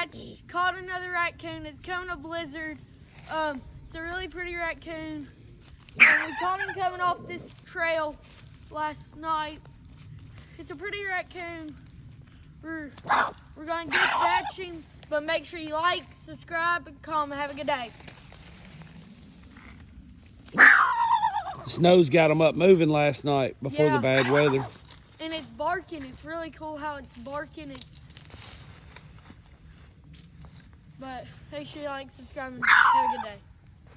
dispatch, caught another raccoon. It's coming a blizzard. It's a really pretty raccoon. And we caught him coming off this trail last night. It's a pretty raccoon. We're going to dispatch him, but make sure you like, subscribe, and comment. Have a good day. The snow's got them up moving last night before the bad weather. And it's barking. It's really cool how it's barking. But make sure you like, subscribe, and have a good day.